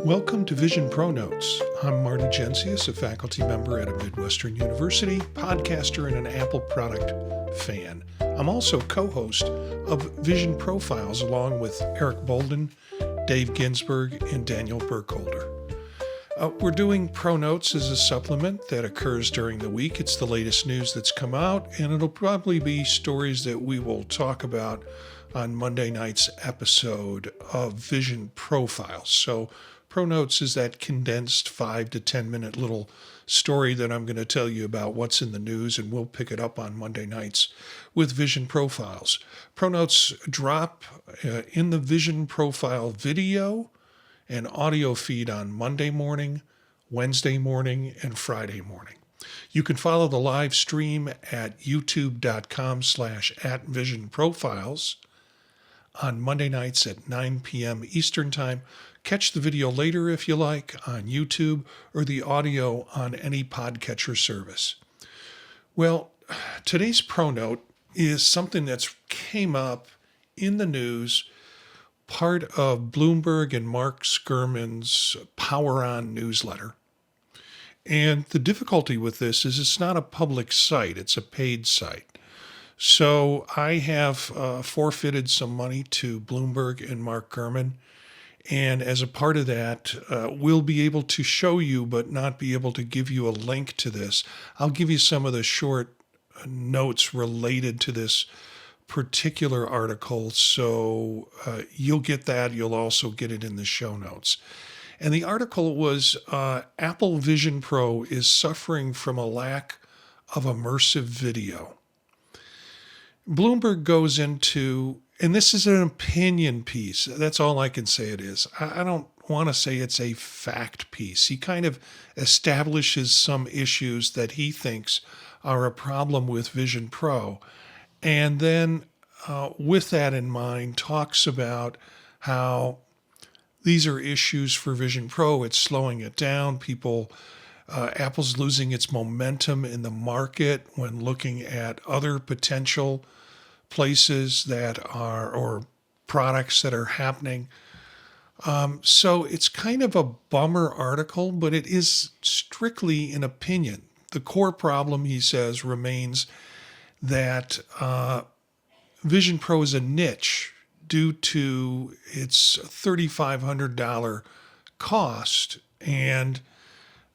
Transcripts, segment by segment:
Welcome to Vision ProNotes. I'm Marty, a faculty member at a Midwestern university, podcaster, and an Apple product fan. I'm also co-host of Vision Profiles along with Eric Bolden, Dave Ginsberg, and Daniel Burkholder. We're doing ProNotes as a supplement that occurs during the week. It's the latest news that's come out, and it'll probably be stories that we will talk about on Monday night's episode of Vision Profiles. So ProNotes is that condensed 5 to 10 minute little story that I'm going to tell you about what's in the news, and we'll pick it up on Monday nights with Vision Profiles. ProNotes drop in the Vision Profile video and audio feed on Monday morning, Wednesday morning, and Friday morning. You can follow the live stream at youtube.com/@visionprofiles on Monday nights at 9 p.m. Eastern Time. Catch the video later if you like on YouTube or the audio on any podcatcher service. Well, today's ProNote is something that's came up in the news, part of Bloomberg and Mark Gurman's Power On newsletter. And the difficulty with this is it's not a public site, it's a paid site. So I have forfeited some money to Bloomberg and Mark Gurman. And as a part of that, we'll be able to show you, but not be able to give you a link to this. I'll give you some of the short notes related to this particular article. So you'll get that. You'll also get it in the show notes. And the article was Apple Vision Pro is suffering from a lack of immersive video. Bloomberg goes into, and this is an opinion piece. That's all I can say it is. I don't want to say it's a fact piece. He kind of establishes some issues that he thinks are a problem with Vision Pro. And then with that in mind, talks about how these are issues for Vision Pro. It's slowing it down. Apple's losing its momentum in the market when looking at other potential places that are, or products that are happening. So it's kind of a bummer article, but it is strictly an opinion. The core problem, he says, remains that Vision Pro is a niche due to its $3,500 cost and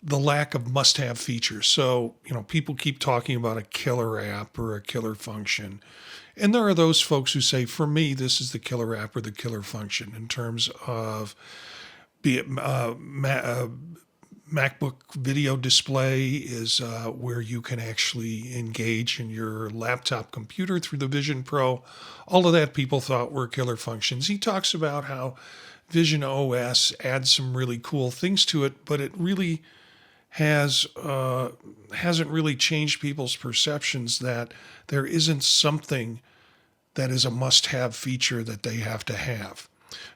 the lack of must-have features. So, people keep talking about a killer app or a killer function. And there are those folks who say, for me, this is the killer app or the killer function in terms of be it MacBook video display is where you can actually engage in your laptop computer through the Vision Pro. All of that people thought were killer functions. He talks about how visionOS adds some really cool things to it, but it really hasn't really changed people's perceptions that there isn't something that is a must-have feature that they have to have.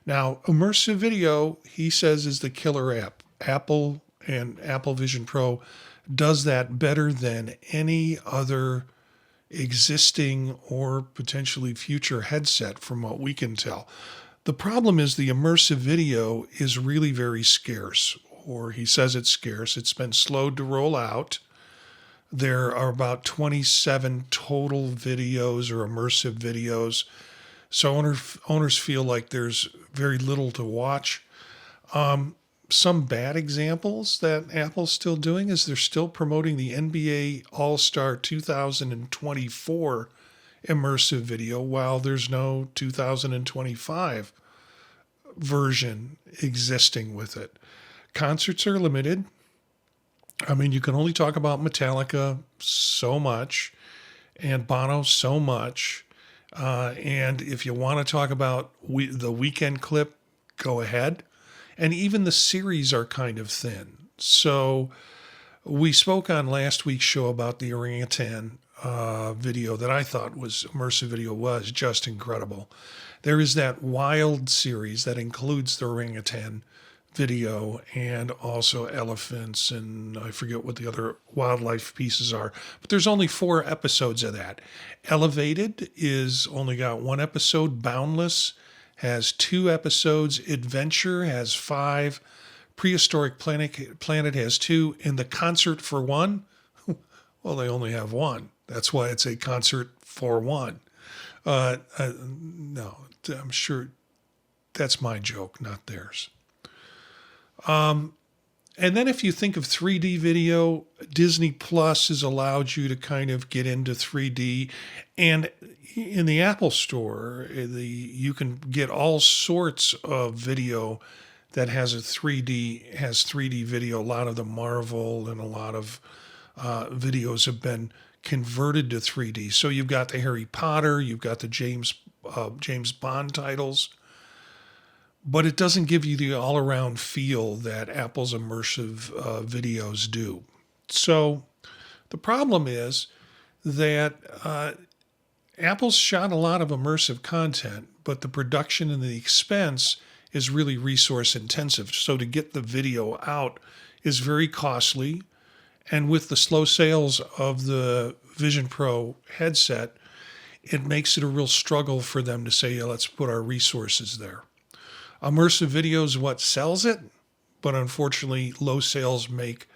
Now, immersive video, he says, is the killer app. Apple and Apple Vision Pro does that better than any other existing or potentially future headset from what we can tell. The problem is the immersive video is really very scarce, or he says it's scarce. It's been slowed to roll out. There are about 27 total videos or immersive videos. So owners feel like there's very little to watch. Some bad examples that Apple's still doing is they're still promoting the NBA All-Star 2024 immersive video while there's no 2025 version existing with it. Concerts are limited. I mean, you can only talk about Metallica so much and Bono so much. And if you want to talk about the Weeknd clip, go ahead. And even the series are kind of thin. So we spoke on last week's show about the orangutan video that I thought was immersive video was just incredible. There is that Wild series that includes the orangutan video and also elephants, and I forget what the other wildlife pieces are, but there's only 4 episodes of that. Elevated is only got 1 episode. Boundless has 2 episodes. Adventure has 5. Prehistoric Planet has 2, and the Concert for 1, well, they only have 1. That's why it's a concert for 1. No, I'm sure that's my joke, not theirs. And then if you think of 3D video, Disney Plus has allowed you to kind of get into 3D. And in the Apple Store, you can get all sorts of video that has 3D video. A lot of the Marvel and a lot of videos have been converted to 3D. So you've got the Harry Potter, you've got the James Bond titles. But it doesn't give you the all-around feel that Apple's immersive videos do. So the problem is that Apple's shot a lot of immersive content, but the production and the expense is really resource intensive. So to get the video out is very costly. And with the slow sales of the Vision Pro headset, it makes it a real struggle for them to say, yeah, let's put our resources there. Immersive video is what sells it, but unfortunately, low sales make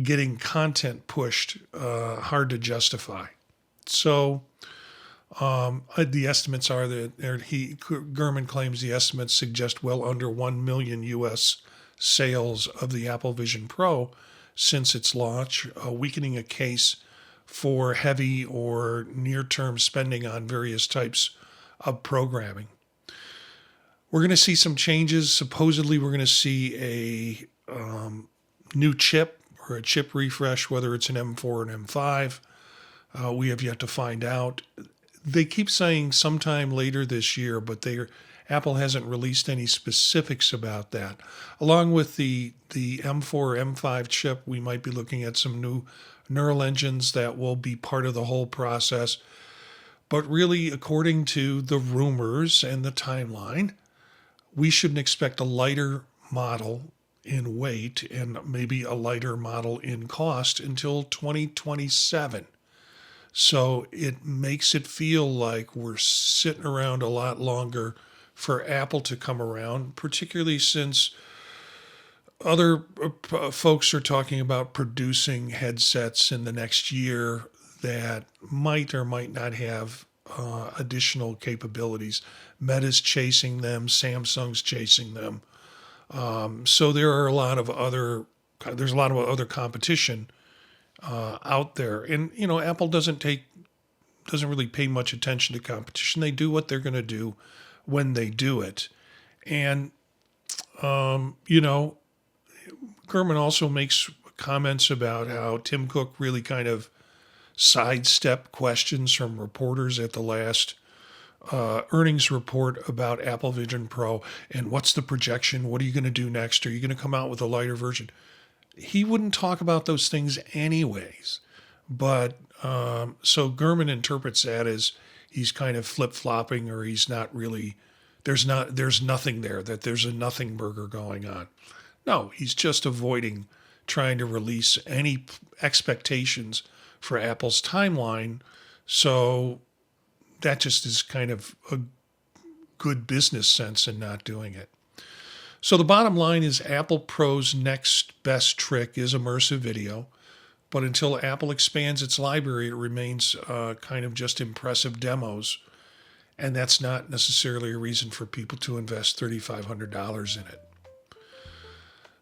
getting content pushed hard to justify. So the estimates are that Gurman claims the estimates suggest well under 1 million U.S. sales of the Apple Vision Pro since its launch, weakening a case for heavy or near-term spending on various types of programming. We're going to see some changes. Supposedly, we're going to see a new chip or a chip refresh, whether it's an M4 or an M5. We have yet to find out. They keep saying sometime later this year, but Apple hasn't released any specifics about that. Along with the M4, M5 chip, we might be looking at some new neural engines that will be part of the whole process. But really, according to the rumors and the timeline, we shouldn't expect a lighter model in weight and maybe a lighter model in cost until 2027. So it makes it feel like we're sitting around a lot longer for Apple to come around, particularly since other folks are talking about producing headsets in the next year that might or might not have additional capabilities. Meta's chasing them, Samsung's chasing them. So there's a lot of other competition out there. And, Apple doesn't really pay much attention to competition. They do what they're going to do when they do it. And, Gurman also makes comments about how Tim Cook really kind of sidestepped questions from reporters at the last earnings report about Apple Vision Pro and what's the projection? What are you going to do next? Are you going to come out with a lighter version? He wouldn't talk about those things anyways. But so Gurman interprets that as he's kind of flip-flopping, or he's not really, there's nothing there, that there's a nothing burger going on. No, he's just avoiding trying to release any expectations for Apple's timeline. So that just is kind of a good business sense in not doing it. So the bottom line is Apple Pro's next best trick is immersive video. But until Apple expands its library, it remains kind of just impressive demos. And that's not necessarily a reason for people to invest $3,500 in it.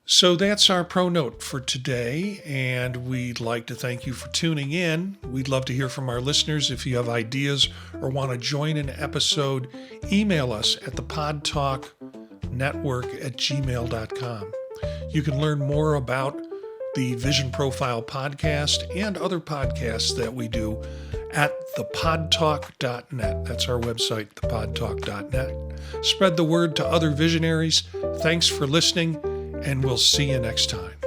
So that's our ProNote for today, and we'd like to thank you for tuning in. We'd love to hear from our listeners. If you have ideas or want to join an episode, email us at thepodtalknetwork@gmail.com. You can learn more about the Vision Profile podcast and other podcasts that we do at thepodtalk.net. That's our website, thepodtalk.net. Spread the word to other visionaries. Thanks for listening, and we'll see you next time.